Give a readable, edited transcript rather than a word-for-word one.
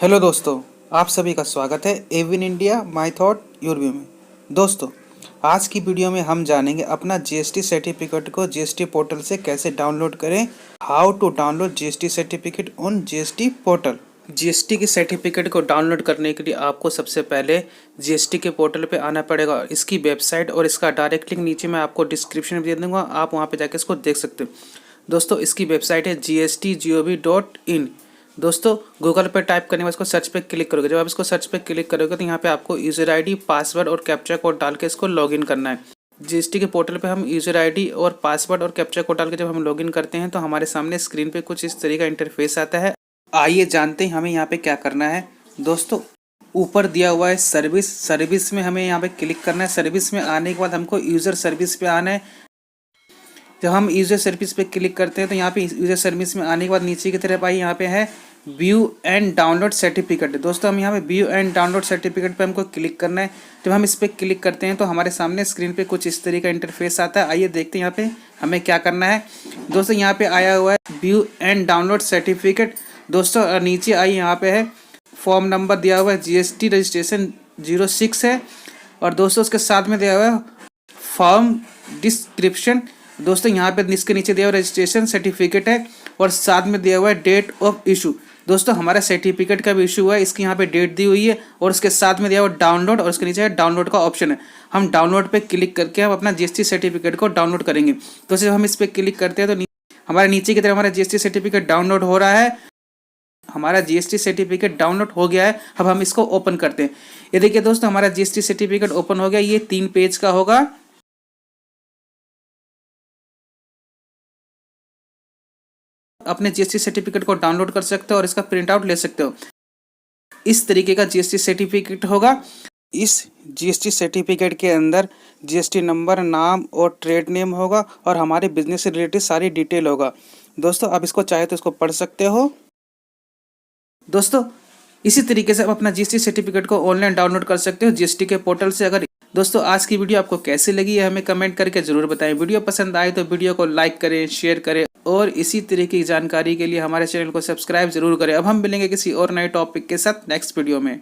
Hello दोस्तों, आप सभी का स्वागत है एविन India my thought your view में। दोस्तों, आज की वीडियो में हम जानेंगे अपना जीएसटी सर्टिफिकेट को जीएसटी पोर्टल से कैसे डाउनलोड करें। How to download GST certificate on GST portal. GST की सर्टिफिकेट को डाउनलोड करने के लिए आपको सबसे पहले जीएसटी के पोर्टल पे आना पड़ेगा। इसकी वेबसाइट और इसका डायरेक्ट लिंक नीचे मैं आपको डिस्क्रिप्शन में दे दूँगा, आप वहाँ पर जाकर इसको देख सकते हो। दोस्तों, इसकी वेबसाइट है gstgov.in। दोस्तों, गूगल पर टाइप करने के बाद इसको सर्च पे क्लिक करोगे। जब आप इसको सर्च पे क्लिक करोगे तो यहाँ पे आपको यूज़र आईडी, पासवर्ड और कैप्चा कोड डाल के इसको लॉगिन करना है। जीएसटी के पोर्टल पे हम यूज़र आईडी और पासवर्ड और कैप्चा कोड डाल के जब हम लॉगिन करते हैं तो हमारे सामने स्क्रीन पे कुछ इस तरीके का इंटरफेस आता है। आइए जानते हैं हमें यहाँ पे क्या करना है। दोस्तों, ऊपर दिया हुआ है सर्विस में हमें यहाँ पे क्लिक करना है। सर्विस में आने के बाद हमको यूज़र सर्विस पे आना है। जब हम यूज़र सर्विस पे क्लिक करते हैं तो यहाँ पे यूज़र सर्विस में आने के बाद नीचे की तरफ आई, यहाँ पे है व्यू एंड डाउनलोड सर्टिफिकेट। दोस्तों, हम यहाँ पे व्यू एंड डाउनलोड सर्टिफिकेट पे हमको क्लिक करना है। जब हम इस पर क्लिक करते हैं तो हमारे सामने स्क्रीन पे कुछ इस तरीके का इंटरफेस आता है। आइए देखते हैं यहाँ पे हमें क्या करना है। दोस्तों, यहाँ पे आया हुआ है व्यू एंड डाउनलोड सर्टिफिकेट। दोस्तों, नीचे आई, यहाँ पे है फॉर्म नंबर दिया हुआ है, जीएसटी रजिस्ट्रेशन 06 है। और दोस्तों, उसके साथ में दिया हुआ है फॉर्म डिस्क्रिप्शन। दोस्तों, यहाँ पे इसके नीचे दिया हुआ रजिस्ट्रेशन सर्टिफिकेट है और साथ में दिया हुआ है डेट ऑफ इशू। दोस्तों, हमारा सर्टिफिकेट का भी इशू हुआ है, इसकी यहाँ पे डेट दी हुई है और उसके साथ में दिया हुआ डाउनलोड और उसके नीचे है डाउनलोड का ऑप्शन है। हम डाउनलोड पे क्लिक करके हम अपना जीएसटी सर्टिफिकेट को डाउनलोड करेंगे। तो जब हम इस पर क्लिक करते हैं तो हमारे नीचे की तरफ हमारा जीएसटी सर्टिफिकेट डाउनलोड हो रहा है। हमारा जीएसटी सर्टिफिकेट डाउनलोड हो गया है। अब हम इसको ओपन करते हैं। ये देखिए दोस्तों, हमारा जीएसटी सर्टिफिकेट ओपन हो गया। ये 3 पेज का होगा। अपने जीएसटी सर्टिफिकेट को डाउनलोड कर सकते हो और इसका प्रिंट आउट ले सकते हो। इस तरीके का जीएसटी सर्टिफिकेट होगा। इस जीएसटी सर्टिफिकेट के अंदर जीएसटी नंबर, नाम और ट्रेड नेम होगा और हमारे बिजनेस से रिलेटेड सारी डिटेल होगा। दोस्तों, आप इसको चाहे तो इसको पढ़ सकते हो। दोस्तों, इसी तरीके से आप अपना जीएसटी सर्टिफिकेट को ऑनलाइन डाउनलोड कर सकते हो जीएसटी के पोर्टल से। अगर दोस्तों, आज की वीडियो आपको कैसी लगी है हमें कमेंट करके जरूर बताएं। वीडियो पसंद आए तो वीडियो को लाइक करें, शेयर करें और इसी तरह की जानकारी के लिए हमारे चैनल को सब्सक्राइब जरूर करें। अब हम मिलेंगे किसी और नए टॉपिक के साथ नेक्स्ट वीडियो में।